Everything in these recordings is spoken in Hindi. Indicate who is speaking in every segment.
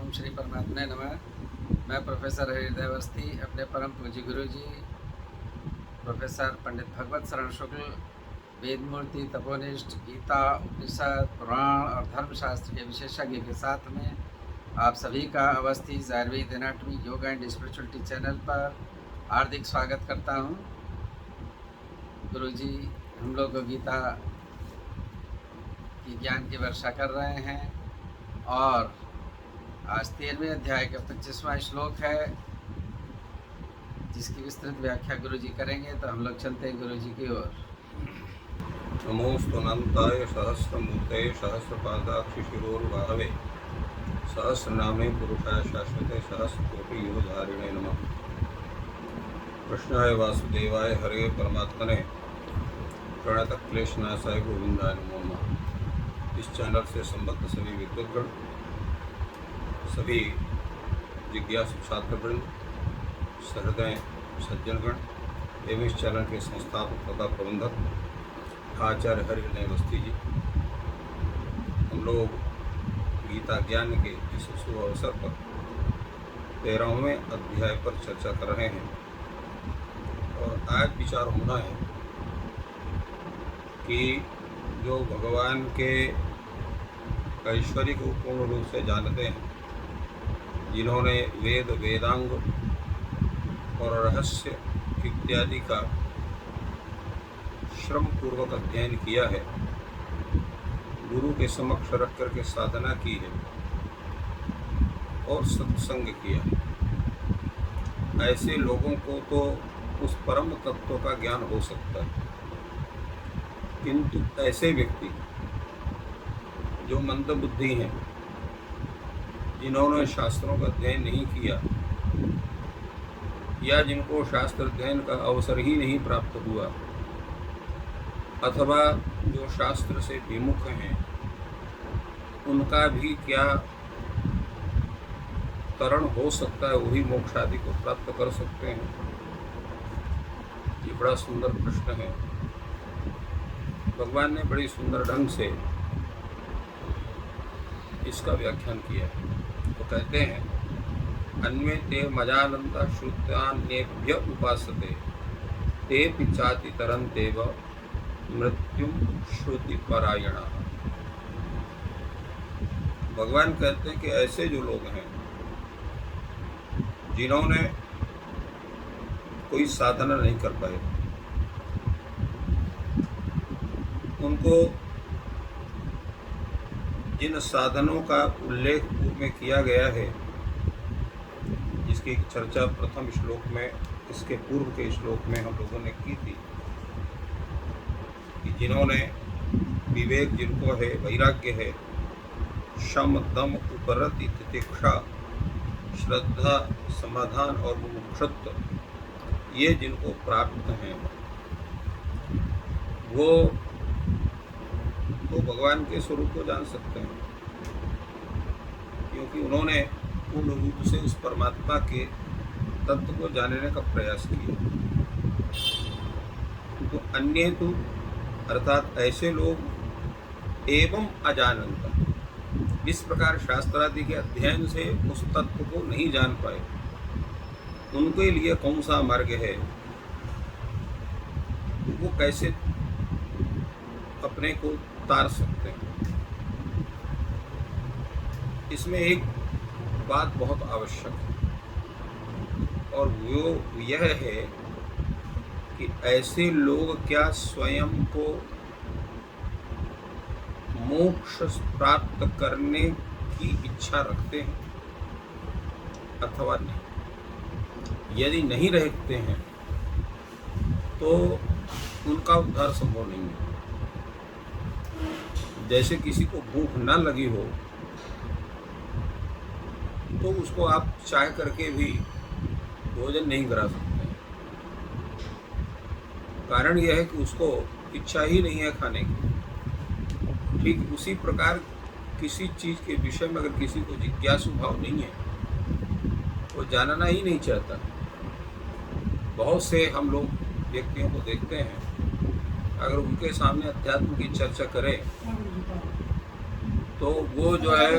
Speaker 1: ओम श्री परमात्मा नमः। मैं प्रोफेसर हृदय अवस्थी अपने परम पूज्य गुरु जी प्रोफेसर पंडित भगवत शरण शुक्ल वेद मूर्ति तपोनिष्ठ गीता उपनिषद पुराण और धर्मशास्त्र के विशेषज्ञ के साथ में आप सभी का Awasthi Ayurveda anatomy yoga and spirituality channel पर हार्दिक स्वागत करता हूं। गुरु जी हम लोग गीता की ज्ञान की वर्षा कर रहे हैं और आज 13वें अध्याय का 25वां श्लोक है जिसकी विस्तृत व्याख्या गुरु जी करेंगे। तो हम लोग चलते हैं गुरु जी की ओर।
Speaker 2: नमोस्तुनंताय सहस्रमूर्ते सहस्रपादाक्षि शिरोर्भावे सहस्रनामे पुरुषाय शाश्वते सहस्रकोटियुगधारिणे नमः। कृष्णाय वासुदेवाय हरे परमात्मने प्रणतक्लेशनाशाय गोविंदाय नमो नमः। इस चैनल से संबद्ध सभी विद्वद्गण, सभी जिज्ञासु छात्रवृंद, सहृदय सज्जनगण एवं इस चैनल के संस्थापक तथा प्रबंधक आचार्य हरिहृदय अवस्थी जी, हम लोग गीता ज्ञान के इस शुभ अवसर पर 13वें अध्याय पर चर्चा कर रहे हैं। और आज विचार होना है कि जो भगवान के ऐश्वर्य को पूर्ण रूप से जानते हैं, जिन्होंने वेद वेदांग और रहस्य इत्यादि का श्रम पूर्वक अध्ययन किया है, गुरु के समक्ष रख करके साधना की है और सत्संग किया है, ऐसे लोगों को तो उस परम तत्व का ज्ञान हो सकता है। किंतु ऐसे व्यक्ति जो मंदबुद्धि हैं, जिन्होंने शास्त्रों का अध्ययन नहीं किया या जिनको शास्त्र अध्ययन का अवसर ही नहीं प्राप्त हुआ, अथवा जो शास्त्र से विमुख हैं, उनका भी क्या तरण हो सकता है, वही मोक्ष आदि को प्राप्त कर सकते हैं? ये बड़ा सुंदर प्रश्न है। भगवान ने बड़ी सुंदर ढंग से इसका व्याख्यान किया है। तो कहते हैं, अन्वे ते मजानंता श्रुत्यान्येभ्य उपासते ते पिचाति तरन्तेव मृत्युम श्रुति परायणा। भगवान कहते हैं कि ऐसे जो लोग हैं जिन्होंने कोई साधना नहीं कर पाए, उनको जिन साधनों का उल्लेख पूर्व में किया गया है, जिसकी चर्चा प्रथम श्लोक में, इसके पूर्व के श्लोक में हम लोगों ने की थी, कि जिन्होंने विवेक जिनको है, वैराग्य है, शम दम उपरति तितिक्षा, श्रद्धा समाधान और मुमुक्षुत्व, ये जिनको प्राप्त हैं, वो तो भगवान के स्वरूप को जान सकते हैं, क्योंकि उन्होंने पूर्ण रूप से उस परमात्मा के तत्व को जानने का प्रयास किया। तो अन्य तो अर्थात ऐसे लोग एवं अजानंत, इस प्रकार शास्त्रादि के अध्ययन से उस तत्व को नहीं जान पाए, उनके लिए कौन सा मार्ग है? वो कैसे अपने को तार सकते हैं? इसमें एक बात बहुत आवश्यक है, और वो यह है कि ऐसे लोग क्या स्वयं को मोक्ष प्राप्त करने की इच्छा रखते हैं अथवा नहीं। यदि नहीं रखते हैं तो उनका उद्धार संभव नहीं है। जैसे किसी को भूख न लगी हो तो उसको आप चाह करके भी भोजन नहीं करा सकते हैं। कारण यह है कि उसको इच्छा ही नहीं है खाने की। ठीक उसी प्रकार किसी चीज़ के विषय में अगर किसी को जिज्ञासु भाव नहीं है, वो जानना ही नहीं चाहता। बहुत से हम लोग व्यक्तियों को देखते हैं, अगर उनके सामने अध्यात्म की चर्चा करें तो वो जो है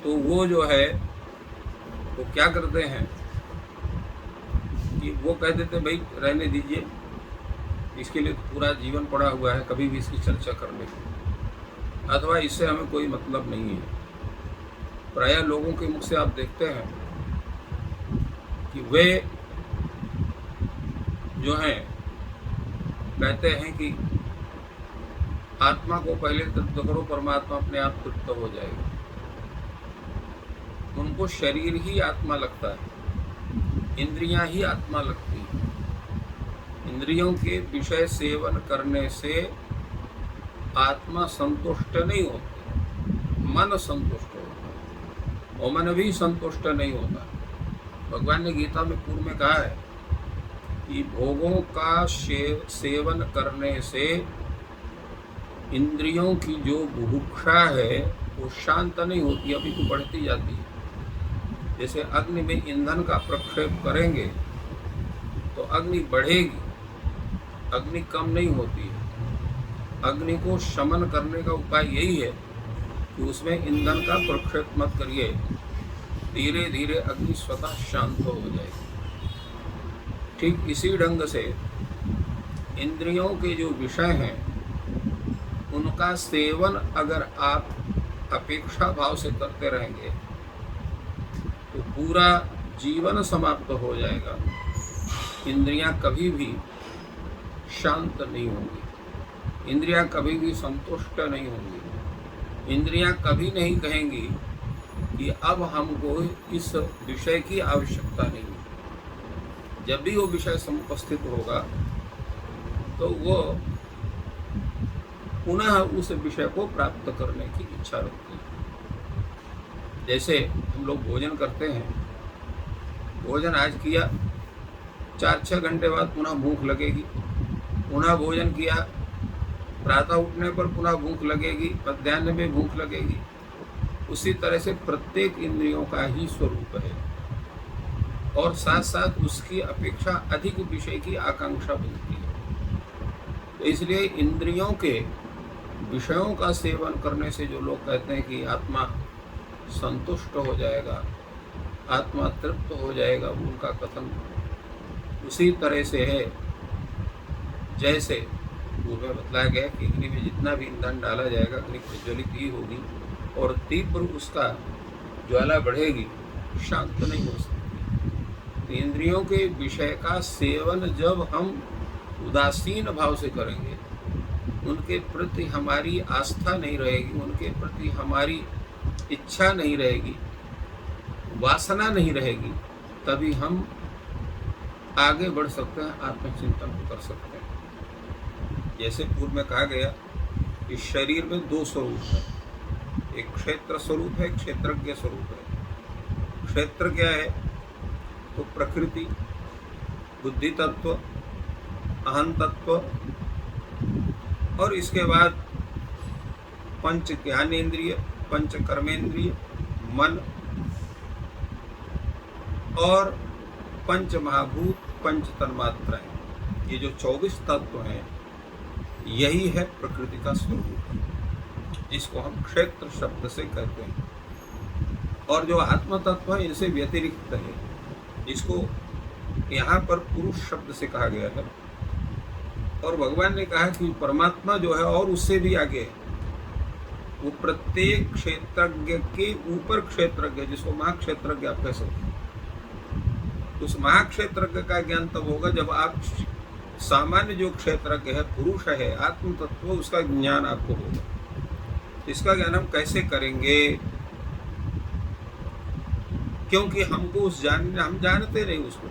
Speaker 2: तो वो जो है वो क्या करते हैं कि वो कह देते भाई रहने दीजिए, इसके लिए तो पूरा जीवन पड़ा हुआ है, कभी भी इसकी चर्चा कर ले, अथवा इससे हमें कोई मतलब नहीं है। प्रायः लोगों के मुख से आप देखते हैं कि वे जो हैं कहते हैं कि आत्मा को पहले तृप्त करो, परमात्मा अपने आप तृप्त हो जाएगा। उनको शरीर ही आत्मा लगता है, इंद्रियां ही आत्मा लगती हैं। इंद्रियों के विषय सेवन करने से आत्मा संतुष्ट नहीं होती, मन संतुष्ट होता है, और मन भी संतुष्ट नहीं होता। भगवान ने गीता में पूर्व में कहा है कि भोगों का सेवन करने से इंद्रियों की जो बुभुक्षा है वो शांत नहीं होती, अभी तो बढ़ती जाती है। जैसे अग्नि में ईंधन का प्रक्षेप करेंगे तो अग्नि बढ़ेगी, अग्नि कम नहीं होती है। अग्नि को शमन करने का उपाय यही है कि उसमें ईंधन का प्रक्षेप मत करिए, धीरे धीरे अग्नि स्वतः शांत हो जाएगी। ठीक इसी ढंग से इंद्रियों के जो विषय हैं उनका सेवन अगर आप अपेक्षा भाव से करते रहेंगे तो पूरा जीवन समाप्त हो जाएगा। इंद्रियां कभी भी शांत नहीं होंगी, इंद्रियां कभी भी संतुष्ट नहीं होंगी। इंद्रियां कभी नहीं कहेंगी कि अब हमको इस विषय की आवश्यकता नहीं है। जब भी वो विषय समुपस्थित होगा तो वो पुनः उस विषय को प्राप्त करने की इच्छा रखती है। जैसे हम लोग भोजन करते हैं, भोजन आज किया, 4-6 घंटे बाद पुनः भूख लगेगी, पुनः भोजन किया, प्रातः उठने पर पुनः भूख लगेगी, मध्याह्न में भूख लगेगी। उसी तरह से प्रत्येक इंद्रियों का ही स्वरूप है और साथ साथ उसकी अपेक्षा अधिक विषय की आकांक्षा बनती है। तो इसलिए इंद्रियों के विषयों का सेवन करने से जो लोग कहते हैं कि आत्मा संतुष्ट हो जाएगा, आत्मा तृप्त हो जाएगा, उनका कथन उसी तरह से है जैसे पूर्व में बताया गया कि अग्नि में जितना भी ईंधन डाला जाएगा अग्नि प्रज्वलित ही होगी और तीव्र उसका ज्वाला बढ़ेगी, शांत नहीं हो सकती। तो इंद्रियों के विषय का सेवन जब हम उदासीन भाव से करेंगे, उनके प्रति हमारी आस्था नहीं रहेगी, उनके प्रति हमारी इच्छा नहीं रहेगी, वासना नहीं रहेगी, तभी हम आगे बढ़ सकते हैं, आत्मचिंतन कर सकते हैं। जैसे पूर्व में कहा गया कि शरीर में 2 स्वरूप है, एक क्षेत्र स्वरूप है, एक क्षेत्रज्ञ स्वरूप है। क्षेत्र क्या है? तो प्रकृति, बुद्धि तत्व, अहं तत्व और इसके बाद पंच ज्ञानेन्द्रिय, पंच कर्मेंद्रिय, मन और पंच महाभूत, पंच तन्मात्राएं। ये जो 24 तत्व हैं यही है प्रकृति का स्वरूप, जिसको हम क्षेत्र शब्द से कहते हैं। और जो आत्म तत्व है इनसे व्यतिरिक्त है, जिसको यहाँ पर पुरुष शब्द से कहा गया है। और भगवान ने कहा कि परमात्मा जो है और उससे भी आगे है, वो प्रत्येक क्षेत्रज्ञ के ऊपर क्षेत्रज्ञ, जिसको महाक्षेत्रज्ञ आप कह सकते हैं। उस महाक्षेत्रज्ञ का ज्ञान तब होगा जब आप सामान्य जो क्षेत्रज्ञ है, पुरुष है, आत्म तत्व, उसका ज्ञान आपको होगा। इसका ज्ञान हम कैसे करेंगे? क्योंकि हमको हम जानते नहीं उसको,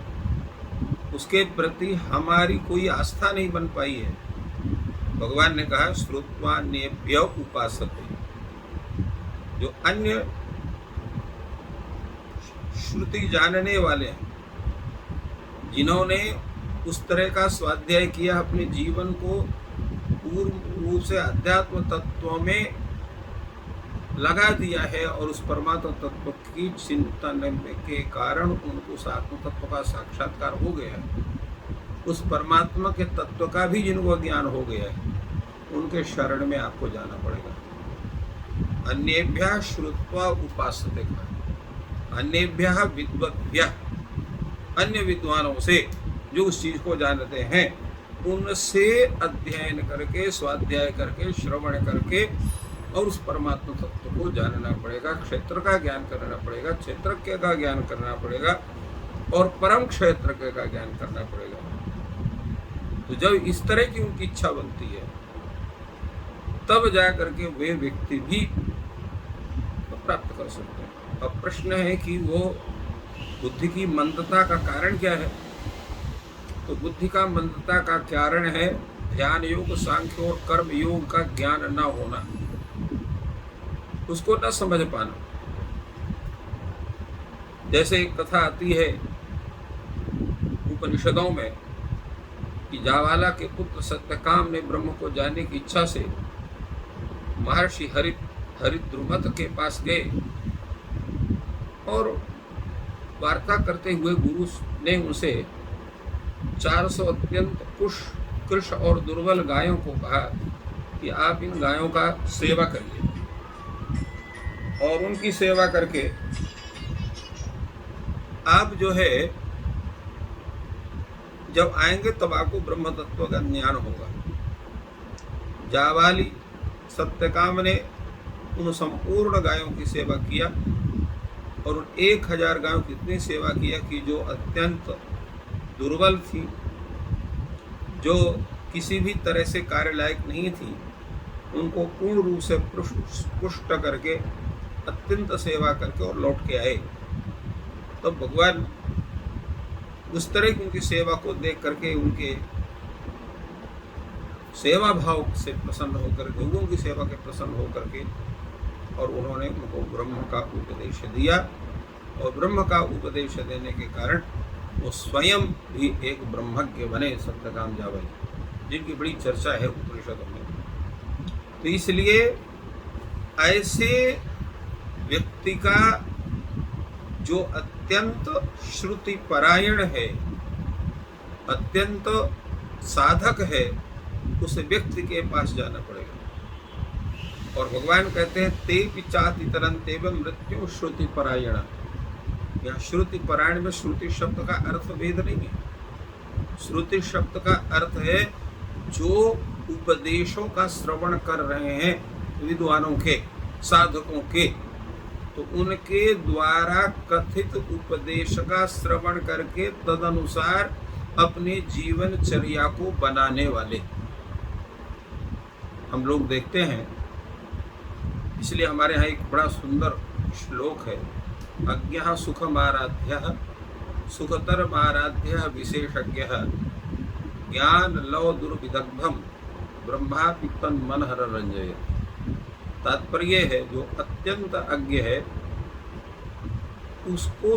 Speaker 2: उसके प्रति हमारी कोई आस्था नहीं बन पाई है। भगवान ने कहा श्रुत्वा नेभ्य उपासते, जो अन्य श्रुति जानने वाले हैं, जिन्होंने उस तरह का स्वाध्याय किया, अपने जीवन को पूर्ण रूप से अध्यात्म तत्व में लगा दिया है और उस परमात्मा तत्व की चिंतन के कारण उनको उस आत्म तत्व का साक्षात्कार हो गया है। उस परमात्मा के तत्व का भी जिनको ज्ञान हो गया है, उनके शरण में आपको जाना पड़ेगा। अन्येभ्यः श्रुत्वा उपासते कहा। अन्येभ्यः विद्वद्भ्यः, अन्य विद्वानों से जो उस चीज को जानते हैं उनसे अध्ययन करके, स्वाध्याय करके, श्रवण करके और उस परमात्मा तत्व को जानना पड़ेगा। क्षेत्र का ज्ञान करना पड़ेगा, क्षेत्रज्ञ का ज्ञान करना पड़ेगा और परम क्षेत्रज्ञ का ज्ञान करना पड़ेगा। तो जब इस तरह की उनकी इच्छा बनती है तब जा करके वे व्यक्ति भी प्राप्त कर सकते हैं। अब प्रश्न है कि वो बुद्धि की मंदता का कारण क्या है? तो बुद्धि का मंदता का कारण है ध्यान योग, सांख्य और कर्म योग का ज्ञान न होना, उसको न समझ पाना। जैसे एक कथा आती है उपनिषदों में कि जावाला के पुत्र सत्यकाम ने ब्रह्म को जानने की इच्छा से महर्षि हरिद्रुमत के पास गए और वार्ता करते हुए गुरु ने उनसे 400 अत्यंत कृश और दुर्बल गायों को कहा कि आप इन गायों का सेवा करिए और उनकी सेवा करके आप जो है जब आएंगे तब आपको ब्रह्म तत्व का ज्ञान होगा। जावाली सत्यकाम ने उन संपूर्ण गायों की सेवा किया और उन 1000 गायों की इतनी सेवा किया कि जो अत्यंत दुर्बल थी, जो किसी भी तरह से कार्य लायक नहीं थी, उनको पूर्ण रूप से पुष्ट करके अत्यंत सेवा करके और लौट के आए। तब भगवान उस तरह की उनकी सेवा को देख करके उनके सेवा भाव से प्रसन्न होकर के, लोगों की सेवा के प्रसन्न होकर के, और उन्होंने उनको ब्रह्म का उपदेश दिया। और ब्रह्म का उपदेश देने के कारण वो स्वयं भी एक ब्रह्मज्ञ बने सत्यकाम जावली, जिनकी बड़ी चर्चा है उपनिषदों में। तो इसलिए ऐसे व्यक्ति का जो अत्यंत श्रुति परायण है, अत्यंत साधक है, उस व्यक्ति के पास जाना पड़ेगा। और भगवान कहते हैं ते पिचाति तरंते एवं मृत्यु श्रुति परायण। यहाँ श्रुति परायण में श्रुति शब्द का अर्थ भेद नहीं है। श्रुति शब्द का अर्थ है जो उपदेशों का श्रवण कर रहे हैं विद्वानों के, साधकों के, तो उनके द्वारा कथित उपदेश का श्रवण करके तदनुसार अपने जीवन चर्या को बनाने वाले। हम लोग देखते हैं, इसलिए हमारे यहाँ एक बड़ा सुंदर श्लोक है, अज्ञः सुखमाराध्यः सुखतरमाराध्यः विशेषज्ञः ज्ञान लव दुर्विदग्धम ब्रह्मा पित्तन मनहर रंजय। तात्पर्य है जो अत्यंत अज्ञ है उसको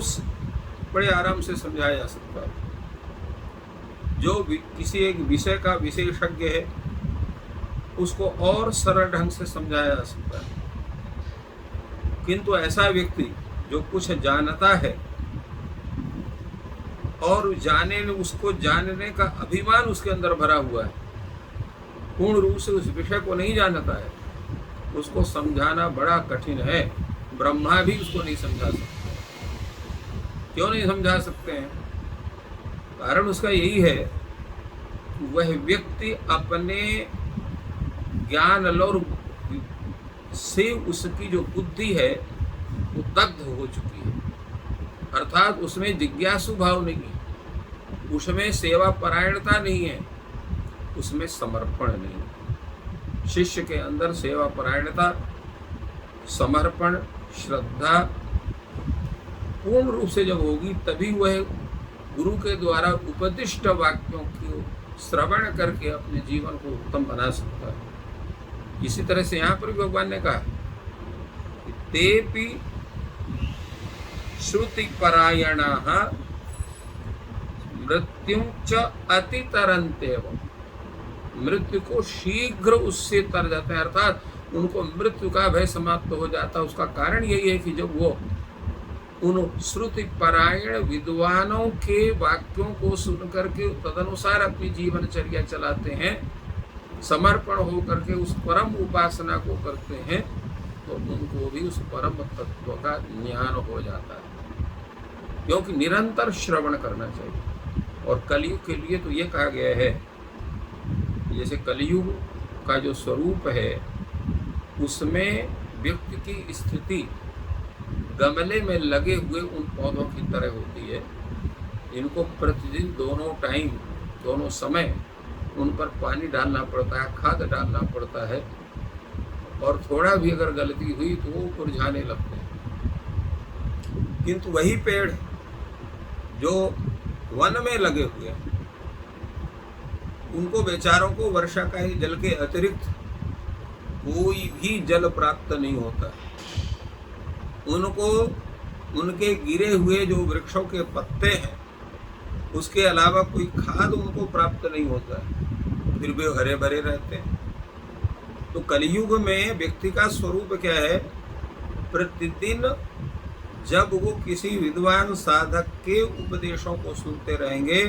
Speaker 2: बड़े आराम से समझाया जा सकता है। जो किसी एक विषय का विशेषज्ञ है उसको और सरल ढंग से समझाया जा सकता है। किंतु ऐसा व्यक्ति जो कुछ जानता है और उसको जानने का अभिमान उसके अंदर भरा हुआ है, पूर्ण रूप से उस विषय को नहीं जानता है, उसको समझाना बड़ा कठिन है। ब्रह्मा भी उसको नहीं समझा सकते। क्यों नहीं समझा सकते हैं? कारण उसका यही है, वह व्यक्ति अपने ज्ञान लौर से उसकी जो बुद्धि है वो दग्ध हो चुकी है, अर्थात उसमें जिज्ञासु भाव नहीं है, उसमें सेवा परायणता नहीं है, उसमें समर्पण नहीं है। शिष्य के अंदर सेवा परायणता, समर्पण, श्रद्धा पूर्ण रूप से जब होगी तभी वह गुरु के द्वारा उपदिष्ट वाक्यों को श्रवण करके अपने जीवन को उत्तम बना सकता है। इसी तरह से यहाँ पर भगवान ने कहा कि तेपि श्रुति परायणाः मृत्युं च अतितरन्त्येव। मृत्यु को शीघ्र उससे तर जाते हैं, अर्थात उनको मृत्यु का भय समाप्त हो जाता है। उसका कारण यही है कि जब वो उन श्रुति परायण विद्वानों के वाक्यों को सुनकर के तदनुसार अपनी जीवनचर्या चलाते हैं, समर्पण होकर के उस परम उपासना को करते हैं,
Speaker 3: तो उनको भी उस परम तत्व का ज्ञान हो जाता है, क्योंकि निरंतर श्रवण करना चाहिए। और कलयुग के लिए तो ये कहा गया है, जैसे कलयुग का जो स्वरूप है उसमें व्यक्ति की स्थिति गमले में लगे हुए उन पौधों की तरह होती है। इनको प्रतिदिन दोनों टाइम, दोनों समय उन पर पानी डालना पड़ता है, खाद डालना पड़ता है, और थोड़ा भी अगर गलती हुई तो वो मुरझाने लगते हैं। किंतु वही पेड़ जो वन में लगे हुए हैं, उनको बेचारों को वर्षा का ही जल के अतिरिक्त कोई भी जल प्राप्त नहीं होता। उनको उनके गिरे हुए जो वृक्षों के पत्ते हैं उसके अलावा कोई खाद उनको प्राप्त नहीं होता है, फिर भी हरे भरे रहते हैं। तो कलयुग में व्यक्ति का स्वरूप क्या है? प्रतिदिन जब वो किसी विद्वान साधक के उपदेशों को सुनते रहेंगे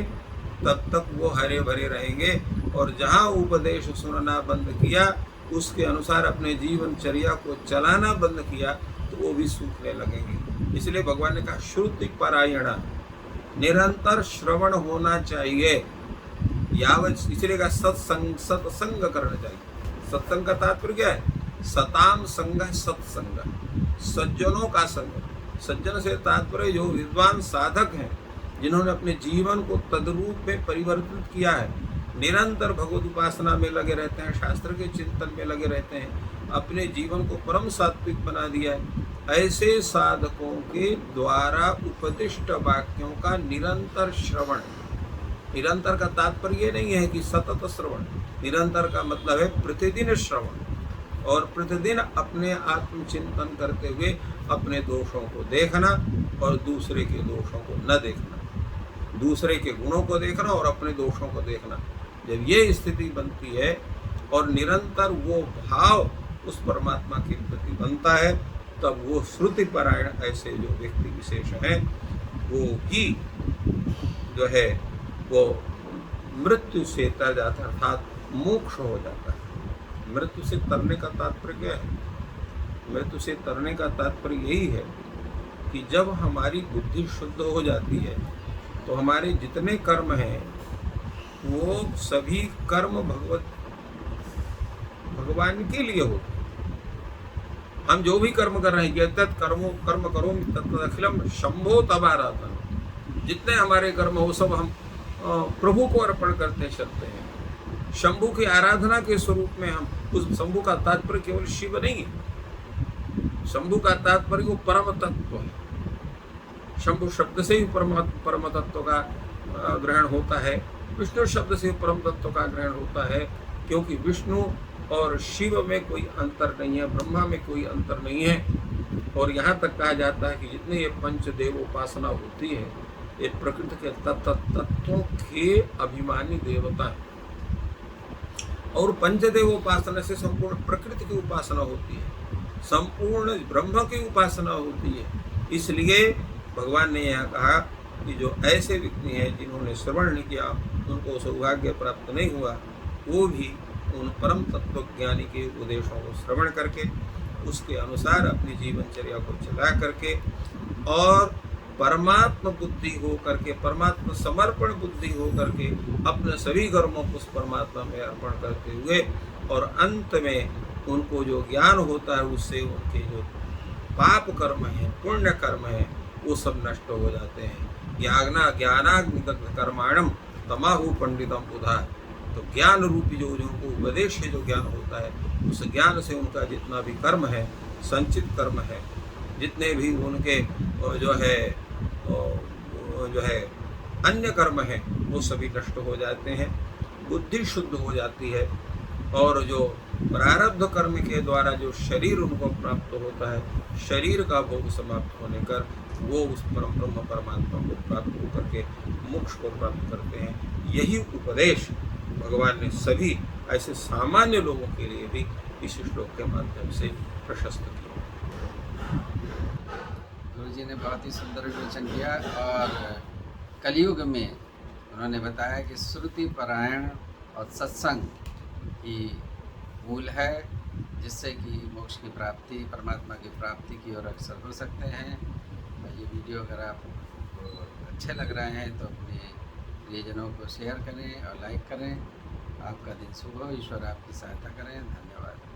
Speaker 3: तब तक वो हरे भरे रहेंगे, और जहाँ उपदेश सुनना बंद किया, उसके अनुसार अपने जीवनचर्या को चलाना बंद किया, तो वो भी सूखने लगेंगे। इसलिए भगवान ने कहा श्रुति परायणा, निरंतर श्रवण होना चाहिए। यावत, इसलिए कहा सत्संग करना चाहिए। सत्संग का तात्पर्य क्या है? सताम संग, सत्संग, सज्जनों का संग। सज्जन से तात्पर्य जो विद्वान साधक हैं, जिन्होंने अपने जीवन को तद्रूप में परिवर्तित किया है, निरंतर भगवत उपासना में लगे रहते हैं, शास्त्र के चिंतन में लगे रहते हैं, अपने जीवन को परम सात्विक बना दिया है। ऐसे साधकों के द्वारा उपदिष्ट वाक्यों का निरंतर श्रवण। निरंतर का तात्पर्य ये नहीं है कि सतत श्रवण, निरंतर का मतलब है प्रतिदिन श्रवण, और प्रतिदिन अपने आत्मचिंतन करते हुए अपने दोषों को देखना और दूसरे के दोषों को न देखना, दूसरे के गुणों को देखना और अपने दोषों को देखना। जब ये स्थिति बनती है और निरंतर वो भाव उस परमात्मा के प्रति बनता है, तब वो श्रुति परायण ऐसे जो व्यक्ति विशेष हैं वो ही जो है वो मृत्यु से तर जाता है, अर्थात मोक्ष हो जाता है। मृत्यु से तरने का तात्पर्य क्या है? मृत्यु से तरने का तात्पर्य यही है कि जब हमारी बुद्धि शुद्ध हो जाती है तो हमारे जितने कर्म हैं वो सभी कर्म भगवान के लिए होते हैं। हम जो भी कर्म कर रहे हैं, तत् कर्म करो तत् अखिलम शंभो तबाराधन, जितने हमारे कर्म हो सब हम प्रभु को अर्पण करते चलते हैं। शंभु की आराधना के स्वरूप में हम, उस शंभु का तात्पर्य केवल शिव नहीं है, शंभु का तात्पर्य वो परम तत्व है। शंभु शब्द से ही परम तत्व का ग्रहण होता है, विष्णु शब्द से परम तत्व का ग्रहण होता है, क्योंकि विष्णु और शिव में कोई अंतर नहीं है, ब्रह्मा में कोई अंतर नहीं है। और यहाँ तक कहा जाता है कि जितने ये पंचदेव उपासना होती है, ये प्रकृति के तत्वों के अभिमानी देवता है, और पंचदेव उपासना से संपूर्ण प्रकृति की उपासना होती है, संपूर्ण ब्रह्म की उपासना होती है। इसलिए भगवान ने यहाँ कहा कि जो ऐसे व्यक्ति हैं जिन्होंने श्रवण नहीं किया, उनको सौभाग्य प्राप्त नहीं हुआ, वो भी उन परम तत्व ज्ञानी के उपदेशों को श्रवण करके उसके अनुसार अपनी जीवनचर्या को चला करके और परमात्मा बुद्धि हो करके, परमात्मा समर्पण बुद्धि हो करके अपने सभी कर्मों को उस परमात्मा में अर्पण करते हुए, और अंत में उनको जो ज्ञान होता है उससे उनके जो पाप कर्म हैं, पुण्य कर्म हैं, वो सब नष्ट हो जाते हैं। ज्ञानाग्निदग्ध कर्माणम तमाहु पंडितम उधा। तो ज्ञान रूपी जो उनको उपदेश है, जो ज्ञान होता है, उस ज्ञान से उनका जितना भी कर्म है, संचित कर्म है, जितने भी उनके जो है अन्य कर्म हैं, वो सभी नष्ट हो जाते हैं, बुद्धि शुद्ध हो जाती है, और जो प्रारब्ध कर्म के द्वारा जो शरीर उनको प्राप्त होता है, शरीर का भोग समाप्त होने कर वो उस परम ब्रह्म परमात्मा को प्राप्त होकर के मोक्ष को प्राप्त करते हैं। यही उपदेश भगवान ने सभी ऐसे सामान्य लोगों के लिए भी इस श्लोक के माध्यम से प्रशस्त किया।
Speaker 1: गुरु जी ने बहुत ही सुंदर विवेचन किया, और कलयुग में उन्होंने बताया कि श्रुति परायण और सत्संग ही मूल है, जिससे कि मोक्ष की प्राप्ति, परमात्मा की प्राप्ति की ओर अग्रसर हो सकते हैं। और ये वीडियो अगर आपको अच्छे लग रहे हैं तो अपने प्रियजनों को शेयर करें और लाइक करें। आपका दिन शुभ हो, ईश्वर आपकी सहायता करें। धन्यवाद।